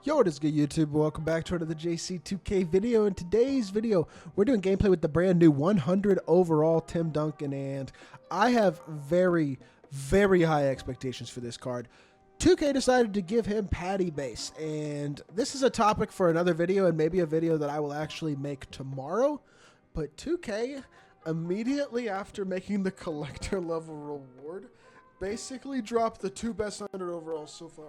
Yo, what is good, YouTube? Welcome back to another JC2K video. In today's video, we're doing gameplay with the brand new 100 overall Tim Duncan, and I have very, very high expectations for this card. 2K decided to give him patty base, and this is a topic for another video and maybe a video that I will actually make tomorrow. But 2K, immediately after making the collector level reward, basically dropped the two best 100 overalls so far,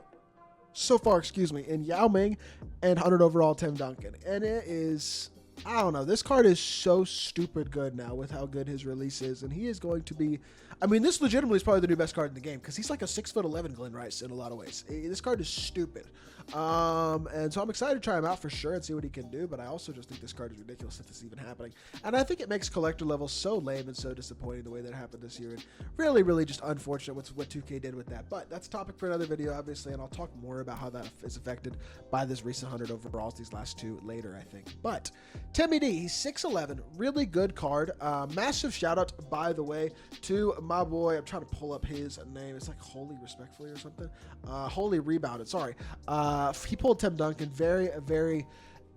in Yao Ming and 100 overall Tim Duncan. And it is, I don't know, this card is so stupid good now with how good his release is. And he is going to be, I mean, this legitimately is probably the new best card in the game because he's like a 6'11" Glen Rice in a lot of ways. This card is stupid. And so I'm excited to try him out for sure and see what he can do. But I also just think this card is ridiculous that this is even happening. And I think it makes collector levels so lame and so disappointing the way that it happened this year. And really, really just unfortunate what 2K did with that. But that's a topic for another video, obviously. And I'll talk more about how that is affected by this recent 100 overalls, these last two later, I think. But Timmy D, he's 6'11", really good card. Massive shout out, by the way, to my boy. I'm trying to pull up his name. It's like Holy Respectfully or something. Holy Rebounded, sorry. He pulled Tim Duncan. Very, very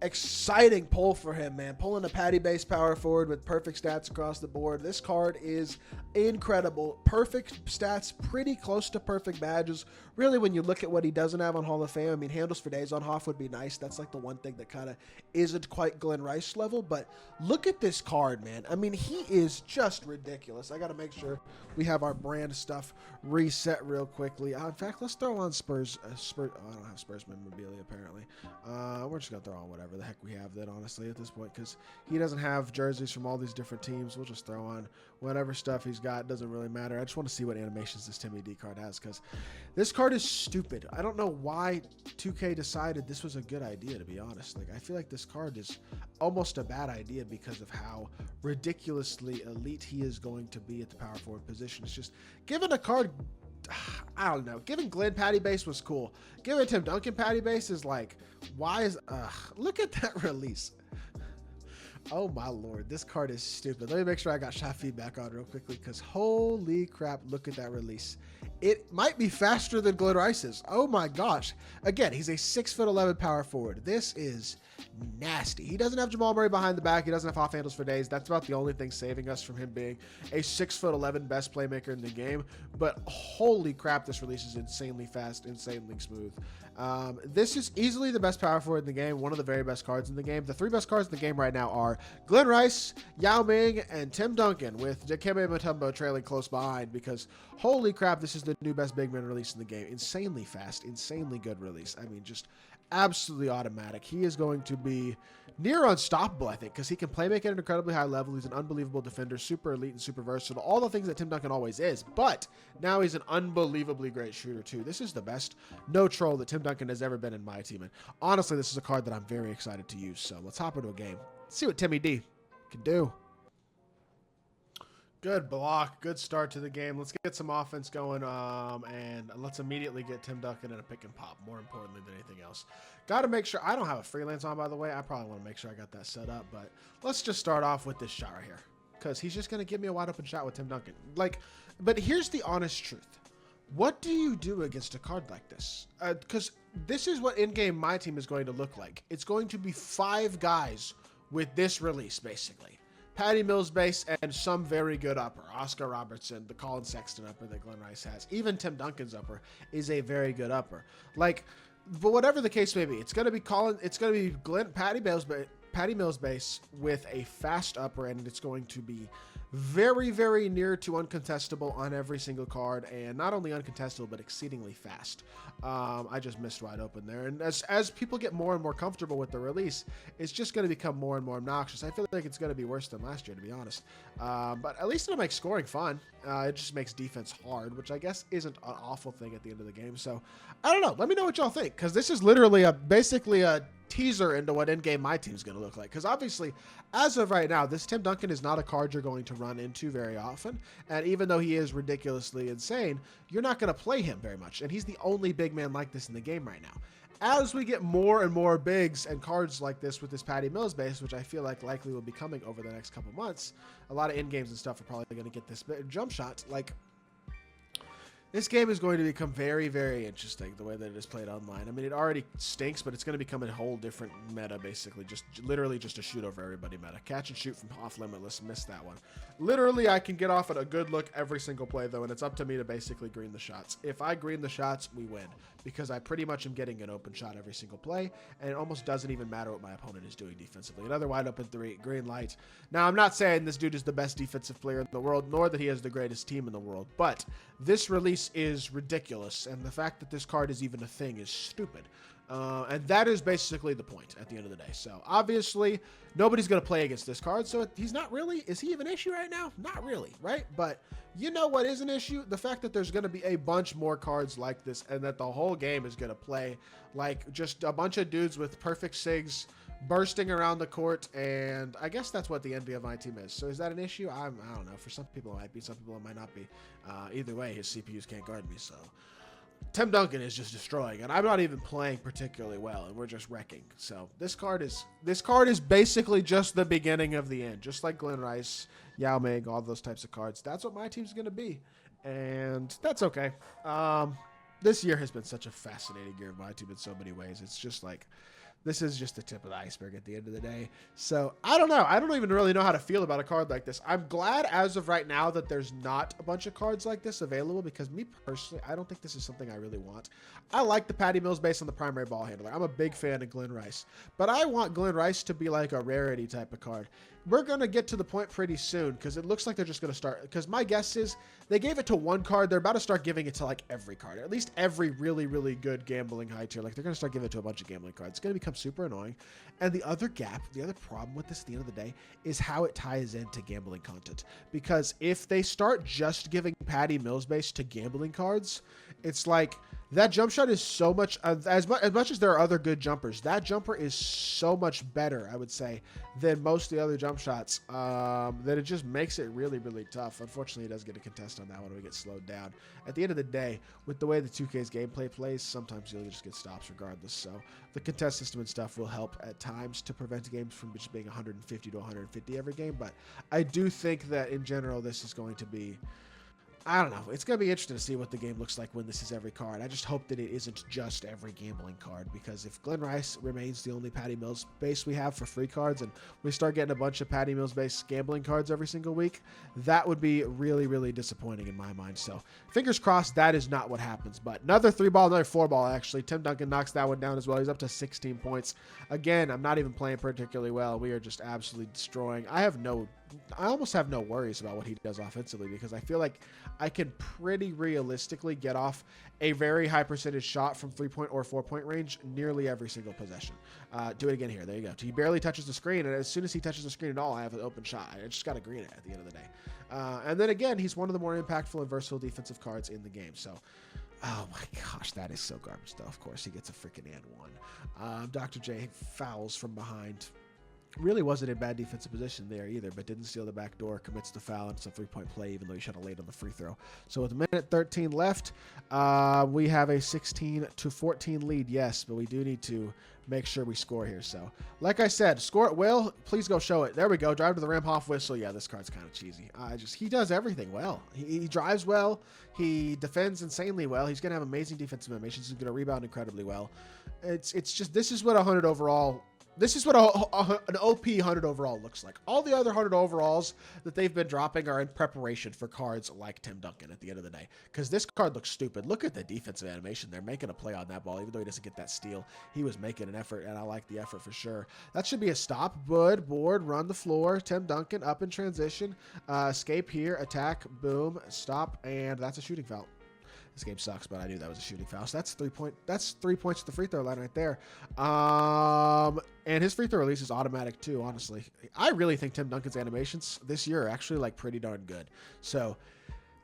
exciting pull for him, man. Pulling a patty base power forward with perfect stats across the board. This card is incredible. Perfect stats, pretty close to perfect badges. Really, when you look at what he doesn't have on Hall of Fame, I mean, handles for days on Hoff would be nice. That's like the one thing that kind of isn't quite Glen Rice level. But look at this card, man. I mean, he is just ridiculous. I got to make sure we have our brand stuff reset real quickly. In fact, let's throw on Spurs. Oh, I don't have Spurs memorabilia, apparently. We're just going to throw on whatever the heck we have then, honestly, at this point, because he doesn't have jerseys from all these different teams. We'll just throw on whatever stuff he's got. Doesn't really matter. I just want to see what animations this Timmy D card has, because this card is stupid. I don't know why 2K decided this was a good idea, to be honest. Like, I feel like this card is almost a bad idea because of how ridiculously elite he is going to be at the power forward position. It's just, given a card, I don't know. Giving Glenn patty base was cool. Giving Tim Duncan patty base is like, why is, look at that release. Oh my Lord, this card is stupid. Let me make sure I got shot feedback on real quickly, because holy crap, look at that release. It might be faster than Glen Rice's. Oh my gosh. Again, he's a 6'11" power forward. This is nasty. He doesn't have Jamal Murray behind the back. He doesn't have off handles for days. That's about the only thing saving us from him being a 6'11" best playmaker in the game. But holy crap, this release is insanely fast, insanely smooth. This is easily the best power forward in the game, one of the very best cards in the game. The three best cards in the game right now are Glen Rice, Yao Ming, and Tim Duncan, with Dikembe Mutombo trailing close behind, because holy crap, this is the new best big man release in the game. Insanely fast, insanely good release. I mean, just absolutely automatic. He is going to be near unstoppable, I think, because he can play make at an incredibly high level. He's an unbelievable defender, super elite and super versatile, all the things that Tim Duncan always is, but now he's an unbelievably great shooter too. This is the best no troll that Tim Duncan has ever been in my team, and honestly, this is a card that I'm very excited to use. So let's hop into a game. Let's see what Timmy D can do. Good block. Good start to the game. Let's get some offense going, and let's immediately get Tim Duncan in a pick and pop, more importantly than anything else. Got to make sure. I don't have a freelance on, by the way. I probably want to make sure I got that set up, but let's just start off with this shot right here, because he's just going to give me a wide open shot with Tim Duncan. But here's the honest truth. What do you do against a card like this? Because this is what in-game my team is going to look like. It's going to be 5 guys with this release, basically. Patty Mills base and some very good upper. Oscar Robertson, the Colin Sexton upper that Glen Rice has. Even Tim Duncan's upper is a very good upper. Like, but whatever the case may be, it's gonna be Patty Mills base with a fast upper, and it's going to be very, very near to uncontestable on every single card, and not only uncontestable, but exceedingly fast. I just missed wide open there. And as people get more and more comfortable with the release, it's just going to become more and more obnoxious. I feel like it's going to be worse than last year, to be honest. But at least it'll make scoring fun. It just makes defense hard, which I guess isn't an awful thing at the end of the game. So I don't know. Let me know what y'all think, because this is literally basically a teaser into what in-game my team's going to look like. Because obviously, as of right now, this Tim Duncan is not a card you're going to run into very often. And even though he is ridiculously insane, you're not going to play him very much. And he's the only big man like this in the game right now. As we get more and more bigs and cards like this with this Patty Mills base, which I feel like likely will be coming over the next couple months, a lot of in-games and stuff are probably going to get this jump shot. Like, This game is going to become very, very interesting, the way that it is played online. I mean, it already stinks, but it's going to become a whole different meta, basically. Literally just a shoot over everybody meta. Catch and shoot from off limitless. Missed that one. Literally, I can get off at a good look every single play, though, and it's up to me to basically green the shots. If I green the shots, we win, because I pretty much am getting an open shot every single play, and it almost doesn't even matter what my opponent is doing defensively. Another wide open three, green light. Now, I'm not saying this dude is the best defensive player in the world, nor that he has the greatest team in the world, but this release is ridiculous, and the fact that this card is even a thing is stupid. And that is basically the point at the end of the day. So obviously nobody's going to play against this card. So he's not really, is he even an issue right now? Not really, right? But you know what is an issue? The fact that there's going to be a bunch more cards like this, and that the whole game is going to play like just a bunch of dudes with perfect sigs bursting around the court. And I guess that's what the envy of my team is. So is that an issue? I don't know. For some people it might be, some people it might not be. Either way, his CPUs can't guard me. So Tim Duncan is just destroying, and I'm not even playing particularly well, and we're just wrecking. So this card is basically just the beginning of the end, just like Glenn Rice, Yao Ming, all those types of cards. That's what my team's going to be, and that's okay. This year has been such a fascinating year of my team in so many ways. It's just like, this is just the tip of the iceberg at the end of the day. So I don't know. I don't even really know how to feel about a card like this. I'm glad as of right now that there's not a bunch of cards like this available, because me personally, I don't think this is something I really want. I like the Patty Mills based on the primary ball handler. I'm a big fan of Glenn Rice, but I want Glenn Rice to be like a rarity type of card. We're going to get to the point pretty soon, because it looks like they're just going to start, because my guess is they gave it to one card. They're about to start giving it to like every card, or at least every really, really good gambling high tier. Like they're going to start giving it to a bunch of gambling cards. It's going to become super annoying. And the other problem with this at the end of the day is how it ties into gambling content. Because if they start just giving Patty Mills base to gambling cards, it's like that jump shot is so much, as much as there are other good jumpers, that jumper is so much better, I would say, than most of the other jump shots, that it just makes it really, really tough. Unfortunately, he does get a contest on that one when we get slowed down. At the end of the day, with the way the 2K's gameplay plays, sometimes you'll just get stops regardless. So the contest system and stuff will help at times to prevent games from just being 150 to 150 every game. But I do think that in general, this is going to be, I don't know. It's going to be interesting to see what the game looks like when this is every card. I just hope that it isn't just every gambling card, because if Glenn Rice remains the only Patty Mills base we have for free cards, and we start getting a bunch of Patty Mills based gambling cards every single week, that would be really, really disappointing in my mind. So fingers crossed that is not what happens. But another 3-ball, another 4-ball actually. Tim Duncan knocks that one down as well. He's up to 16 points. Again, I'm not even playing particularly well. We are just absolutely destroying. I almost have no worries about what he does offensively, because I feel like I can pretty realistically get off a very high percentage shot from 3-point or 4-point range nearly every single possession. Do it again here. There you go. He barely touches the screen, and as soon as he touches the screen at all, I have an open shot. I just got to green it at the end of the day. And then again, he's one of the more impactful and versatile defensive cards in the game. So, oh my gosh, that is so garbage though. Of course, he gets a freaking and one. Dr. J fouls from behind. Really wasn't in bad defensive position there either, but didn't steal the back door, commits the foul, and it's a 3-point play, even though he should have laid on the free throw. So with a minute 13 left, we have a 16-14 lead, yes, but we do need to make sure we score here. So, like I said, score it. Will, please go show it. There we go. Drive to the rim, half whistle. Yeah, this card's kind of cheesy. He does everything well. He drives well. He defends insanely well. He's going to have amazing defensive animations. He's going to rebound incredibly well. It's just, this is what 100 overall. This is what an OP 100 overall looks like. All the other 100 overalls that they've been dropping are in preparation for cards like Tim Duncan at the end of the day. Because this card looks stupid. Look at the defensive animation. They're making a play on that ball. Even though he doesn't get that steal, he was making an effort, and I like the effort for sure. That should be a stop. Board, run the floor. Tim Duncan up in transition. Escape here. Attack. Boom. Stop. And that's a shooting foul. This game sucks, but I knew that was a shooting foul. So that's 3 points at the free throw line right there. And his free throw release is automatic too, honestly. I really think Tim Duncan's animations this year are actually like pretty darn good. So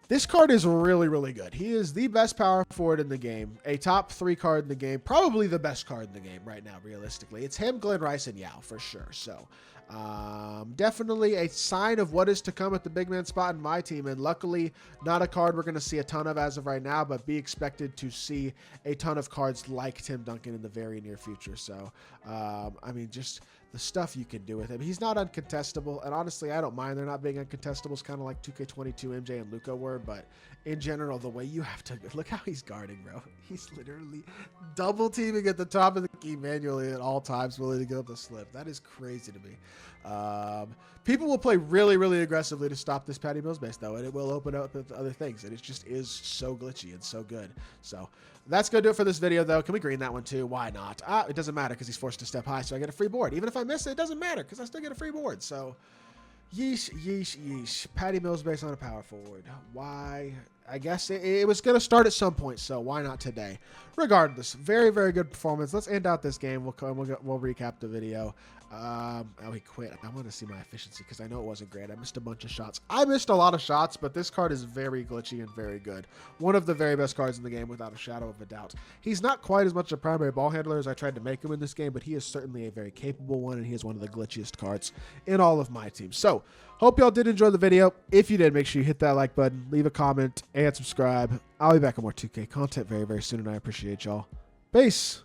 this card is really, really good. He is the best power forward in the game, a top 3 card in the game, probably the best card in the game right now, realistically. It's him, Glenn Rice, and Yao for sure. So definitely a sign of what is to come at the big man spot in my team, and luckily not a card we're going to see a ton of as of right now, but be expected to see a ton of cards like Tim Duncan in the very near future. So I mean, just the stuff you can do with him. He's not uncontestable, and honestly, I don't mind there not being uncontestables, kind of like 2K22 MJ and Luka were, but in general, the way you have to look how he's guarding, bro. He's literally double teaming at the top of the key manually at all times, willing to give up the slip. That is crazy to me. People will play really, really aggressively to stop this Patty Mills base, though, and it will open up with other things, and it just is so glitchy and so good. So that's going to do it for this video, though. Can we green that one, too? Why not? It doesn't matter because he's forced to step high, so I get a free board. Even if I miss it, it doesn't matter because I still get a free board. So yeesh, yeesh, yeesh. Patty Mills base on a power forward. Why? I guess it was going to start at some point, so why not today? Regardless, very, very good performance. Let's end out this game. We'll recap the video. Oh, he quit. I want to see my efficiency because I know it wasn't great. I missed a bunch of shots. I missed a lot of shots, but this card is very glitchy and very good. One of the very best cards in the game without a shadow of a doubt. He's not quite as much a primary ball handler as I tried to make him in this game, but he is certainly a very capable one, and he is one of the glitchiest cards in all of my team. So, hope y'all did enjoy the video. If you did, make sure you hit that like button, leave a comment, and subscribe. I'll be back with more 2K content very, very soon, and I appreciate y'all. Peace.